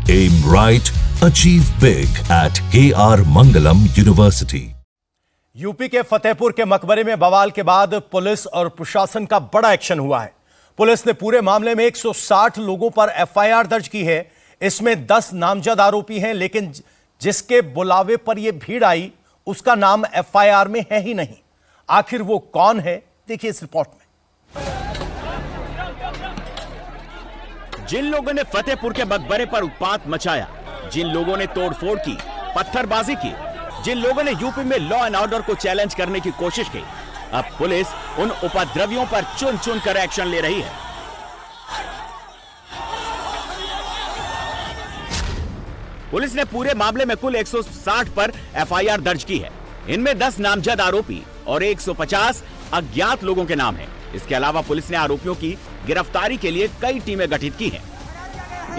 Aim right, achieve big at KR Mangalam University. UP के फतेहपुर के मकबरे में बवाल के बाद पुलिस और प्रशासन का बड़ा एक्शन हुआ है। पुलिस ने पूरे मामले में 160 लोगों पर एफआईआर दर्ज की है। इसमें 10 नामजद आरोपी हैं, लेकिन जिसके बुलावे पर यह भीड़ आई उसका नाम एफआईआर में है ही नहीं। आखिर वो कौन है, देखिए इस रिपोर्ट में। जिन लोगों ने फतेहपुर के मकबरे पर उत्पात मचाया, जिन लोगों ने तोड़फोड़ की, पत्थरबाजी की, जिन लोगों ने यूपी में लॉ एंड ऑर्डर को चैलेंज करने की कोशिश की, अब पुलिस उन उपद्रवियों पर चुन चुन कर एक्शन ले रही है। पुलिस ने पूरे मामले में कुल 160 पर एफआईआर दर्ज की है। इनमें 10 नामजद आरोपी और 150 अज्ञात लोगों के नाम हैं। इसके अलावा पुलिस ने आरोपियों की गिरफ्तारी के लिए कई टीमें गठित की हैं।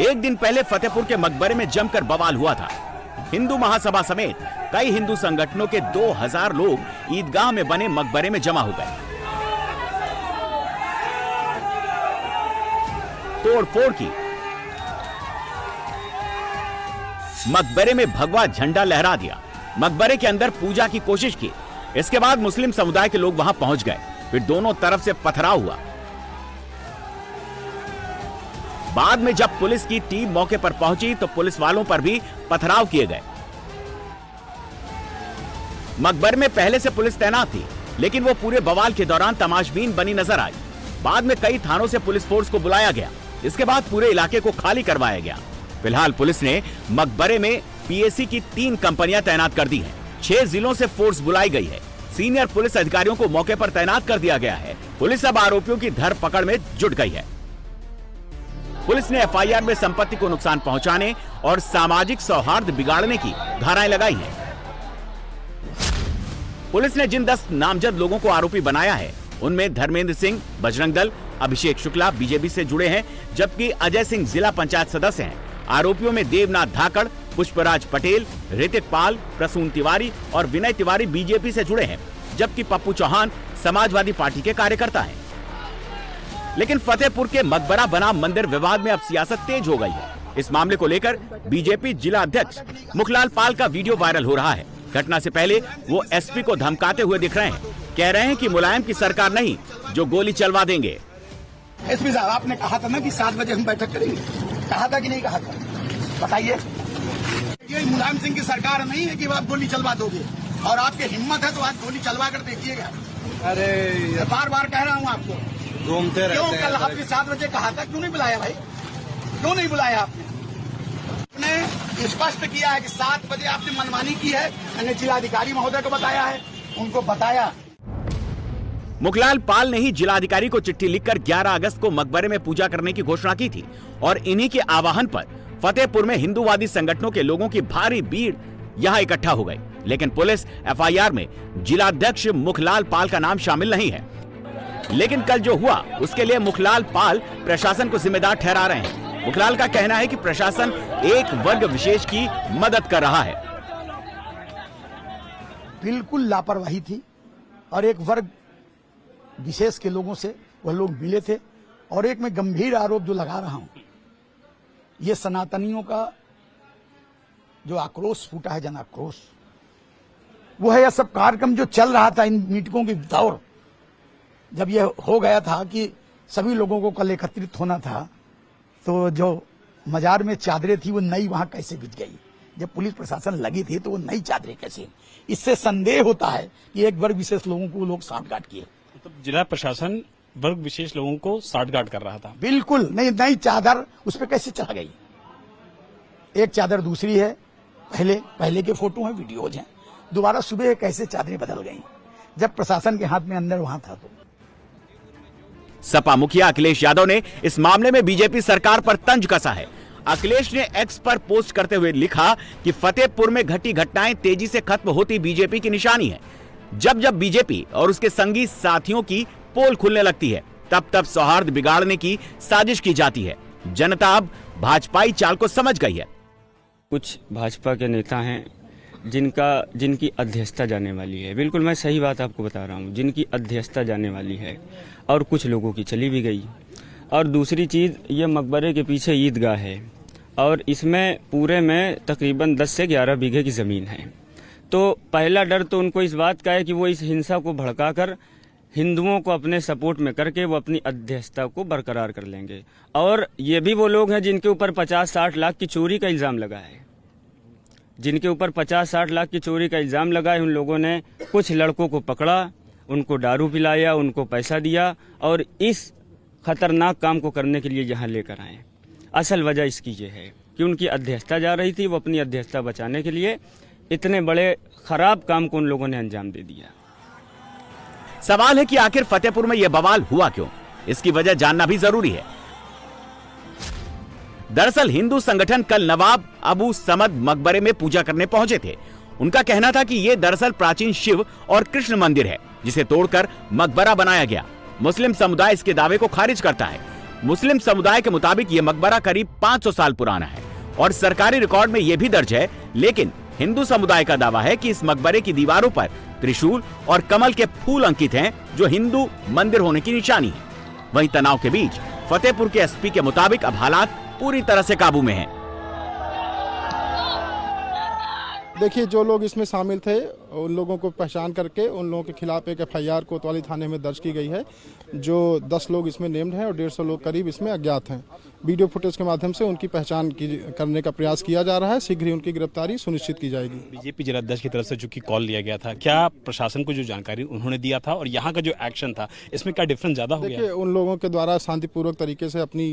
एक दिन पहले फतेहपुर के मकबरे में जमकर बवाल हुआ था। हिंदू महासभा समेत कई हिंदू संगठनों के 2000 लोग ईदगाह में बने मकबरे में जमा हो गए। तोड़फोड़ की, मकबरे में भगवा झंडा लहरा दिया, मकबरे के अंदर पूजा की कोशिश की। इसके बाद मुस्लिम समुदाय के लोग वहां पहुंच गए, फिर दोनों तरफ से पथराव हुआ। बाद में जब पुलिस की टीम मौके पर पहुंची तो पुलिस वालों पर भी पथराव किए गए। मकबरे में पहले से पुलिस तैनात थी, लेकिन वो पूरे बवाल के दौरान तमाशबीन बनी नजर आई। बाद में कई थानों से पुलिस फोर्स को बुलाया गया। इसके बाद पूरे इलाके को खाली करवाया गया। फिलहाल पुलिस ने मकबरे में पीएसी की 3 कंपनियां तैनात कर दी हैं। 6 जिलों से फोर्स बुलाई गई है। सीनियर पुलिस अधिकारियों को मौके पर तैनात कर दिया गया है। पुलिस अब आरोपियों की धरपकड़ में जुट गई है। पुलिस ने एफआईआर में संपत्ति को नुकसान पहुंचाने और सामाजिक सौहार्द बिगाड़ने की धाराएं लगाई हैं। पुलिस ने जिन 10 नामजद लोगों को आरोपी बनाया है, उनमें धर्मेंद्र सिंह बजरंग दल, अभिषेक शुक्ला बीजेपी से जुड़े हैं, जबकि अजय सिंह जिला पंचायत सदस्य हैं। आरोपियों में देवनाथ धाकड़, पुष्पराज पटेल, ऋतिक पाल, प्रसून तिवारी और विनय तिवारी बीजेपी से जुड़े हैं, जबकि पप्पू चौहान समाजवादी पार्टी के कार्यकर्ता हैं। लेकिन फतेहपुर के मकबरा बनाम मंदिर विवाद में अब सियासत तेज हो गई है। इस मामले को लेकर बीजेपी जिला अध्यक्ष मुखलाल पाल का वीडियो वायरल हो रहा है। घटना से पहले वो एसपी को धमकाते हुए दिख रहे हैं। कह रहे हैं कि मुलायम की सरकार नहीं, जो गोली चलवा देंगे। एसपी साहब, आपने कहा था ना कि 7 बजे हम बैठक करेंगे, कहा था कि नहीं कहा था? बताइए। ये मुलायम सिंह की सरकार नहीं है कि आप गोली चलवा दोगे, और आपकी हिम्मत है तो आज गोली चलवा कर देखिएगा। अरे बार बार कह रहा हूँ आपको, घूमते रहते हैं। कल आपने 7 बजे कहा था, क्यों नहीं बुलाया भाई? क्यों नहीं बुलाया आपने? आपने स्पष्ट किया है कि 7 बजे आपने मनमानी की है। मैंने जिलाधिकारी महोदय को बताया है, उनको बताया। मुखलाल पाल ने ही जिलाधिकारी को चिट्ठी लिखकर 11 अगस्त को मकबरे में पूजा करने की घोषणा की थी, और इन्हीं के आह्वान पर फतेहपुर में हिंदूवादी संगठनों के लोगों की भारी भीड़ यहां इकट्ठा हो गई। लेकिन पुलिस एफआईआर में जिलाध्यक्ष मुखलाल पाल का नाम शामिल नहीं है। लेकिन कल जो हुआ उसके लिए मुखलाल पाल प्रशासन को जिम्मेदार ठहरा रहे हैं। मुखलाल का कहना है कि प्रशासन एक वर्ग विशेष की मदद कर रहा है। बिल्कुल लापरवाही थी, और एक वर्ग विशेष के लोगों से वह लोग मिले थे। और एक मैं गंभीर आरोप जो लगा रहा हूं, ये सनातनियों का जो आक्रोश फूटा है, जन आक्रोश, वो है यह सब कार्यक्रम जो चल रहा था इन मीटिंगों की दौर, जब यह हो गया था कि सभी लोगों को कल एकत्रित होना था, तो जो मजार में चादरें थी वो नई वहां कैसे बिछ गई? जब पुलिस प्रशासन लगी थी तो वो नई चादरें कैसे? इससे संदेह होता है कि एक वर्ग विशेष लोगों को लोग साठगांठ किए। तो जिला प्रशासन वर्ग विशेष लोगों को साठगांठ कर रहा था। बिल्कुल नहीं, नई चादर उस पर कैसे चढ़ा गई? एक चादर दूसरी है, पहले के फोटो हैं, वीडियोज हैं। दोबारा सुबह कैसे चादरें बदल गई जब प्रशासन के हाथ में अंदर वहां था? तो सपा मुखिया अखिलेश यादव ने इस मामले में बीजेपी सरकार पर तंज कसा है। अखिलेश ने एक्स पर पोस्ट करते हुए लिखा कि फतेहपुर में घटी घटनाएं तेजी से खत्म होती बीजेपी की निशानी है। जब जब बीजेपी और उसके संगी साथियों की पोल खुलने लगती है, तब तब सौहार्द बिगाड़ने की साजिश की जाती है। जनता अब भाजपाई चाल को समझ गई है। कुछ भाजपा के नेता हैं जिनकी अध्यक्षता जाने वाली है। बिल्कुल मैं सही बात आपको बता रहा हूँ, जिनकी अध्यक्षता जाने वाली है, और कुछ लोगों की चली भी गई। और दूसरी चीज़, ये मकबरे के पीछे ईदगाह है, और इसमें पूरे में तकरीबन 10 से 11 बीघे की ज़मीन है। तो पहला डर तो उनको इस बात का है कि वो इस हिंसा को भड़काकर हिंदुओं को अपने सपोर्ट में करके वो अपनी अध्यक्षता को बरकरार कर लेंगे। और ये भी वो लोग हैं जिनके ऊपर 50-60 लाख की चोरी का इल्ज़ाम लगा है, जिनके ऊपर 50-60 लाख की चोरी का इल्ज़ाम लगा है। उन लोगों ने कुछ लड़कों को पकड़ा, उनको दारू पिलाया, उनको पैसा दिया और इस खतरनाक काम को करने के लिए यहाँ लेकर आए। असल वजह इसकी ये है कि उनकी अध्यक्षता जा रही थी, वो अपनी अध्यक्षता बचाने के लिए इतने बड़े खराब काम को उन लोगों ने अंजाम दे दिया। सवाल है कि आखिर फतेहपुर में यह बवाल हुआ क्यों, इसकी वजह जानना भी जरूरी है। दरअसल हिंदू संगठन कल नवाब अबू समद मकबरे में पूजा करने पहुंचे थे। उनका कहना था कि यह दरअसल प्राचीन शिव और कृष्ण मंदिर है जिसे तोड़कर मकबरा बनाया गया। मुस्लिम समुदाय इसके दावे को खारिज करता है। मुस्लिम समुदाय के मुताबिक यह मकबरा करीब 500 साल पुराना है और सरकारी रिकॉर्ड में यह भी दर्ज है। लेकिन हिंदू समुदाय का दावा है कि इस मकबरे की दीवारों पर त्रिशूल और कमल के फूल अंकित हैं, जो हिंदू मंदिर होने की निशानी है। वहीं तनाव के बीच फतेहपुर के एसपी के मुताबिक अब हालात पूरी तरह से काबू में हैं। देखिए, जो लोग इसमें शामिल थे उन लोगों को पहचान करके उन लोगों के खिलाफ एक एफआईआर कोतवाली थाने में दर्ज की गई है। जो 10 लोग इसमें नेम्ड हैं और 150 लोग करीब इसमें अज्ञात हैं। वीडियो फुटेज के माध्यम से उनकी पहचान करने का प्रयास किया जा रहा है। शीघ्र ही उनकी गिरफ्तारी सुनिश्चित की जाएगी। बीजेपी जिलाध्यक्ष की तरफ से चूंकि कॉल लिया गया था, क्या प्रशासन को जो जानकारी उन्होंने दिया था और यहाँ का जो एक्शन था, इसमें क्या डिफरेंस ज्यादा हो गया? देखिए, उन लोगों के द्वारा शांतिपूर्वक तरीके से अपनी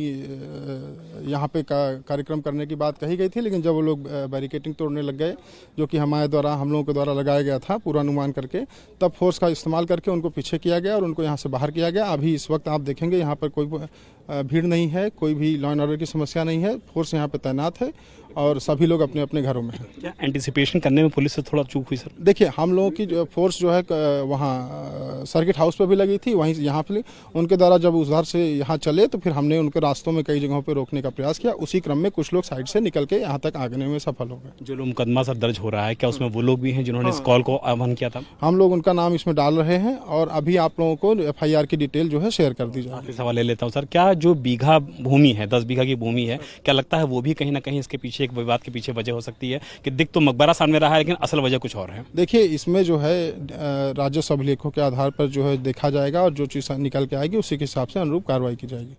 यहाँ पे कार्यक्रम करने की बात कही गई थी, लेकिन जब वो लोग बैरिकेडिंग तोड़ने लग गए, जो कि हम लोगों के द्वारा लगाया गया था पूर्वानुमान करके, तब फोर्स का इस्तेमाल करके उनको पीछे किया गया और उनको यहाँ से बाहर किया गया। अभी इस वक्त आप देखेंगे यहाँ पर कोई भीड़ नहीं है, कोई भी लॉ एंड ऑर्डर की समस्या नहीं है। फोर्स यहाँ पे तैनात है और सभी लोग अपने अपने घरों में हैं। क्या एंटिसिपेशन करने में पुलिस से थोड़ा चूक हुई सर? देखिए, हम लोगों की जो फोर्स जो है वहाँ सर्किट हाउस पे भी लगी थी, वहीं यहाँ पे उनके द्वारा जब उधर से यहाँ चले तो फिर हमने उनके रास्तों में कई जगहों पे रोकने का प्रयास किया। उसी क्रम में कुछ लोग साइड से निकल के यहाँ तक आगने में सफल हो गए। जो लोग मुकदमा सर दर्ज हो रहा है, क्या उसमें वो लोग भी हैं जिन्होंने इस कॉल को आह्वान किया था? हम लोग उनका नाम इसमें डाल रहे हैं और अभी आप लोगों को एफआईआर की डिटेल जो है शेयर कर दी जाएगी। सवाल ले लेता हूँ सर, क्या जो बीघा भूमि है, 10 बीघा की भूमि है, क्या लगता है वो भी कहीं ना कहीं इसके पीछे एक विवाद के पीछे वजह हो सकती है कि दिख तो मकबरा सामने रहा है लेकिन असल वजह कुछ और है? देखिए, इसमें जो है राजस्व अभिलेखों के आधार पर जो है देखा जाएगा और जो चीज़ निकल के आएगी उसी के हिसाब से अनुरूप कार्रवाई की जाएगी।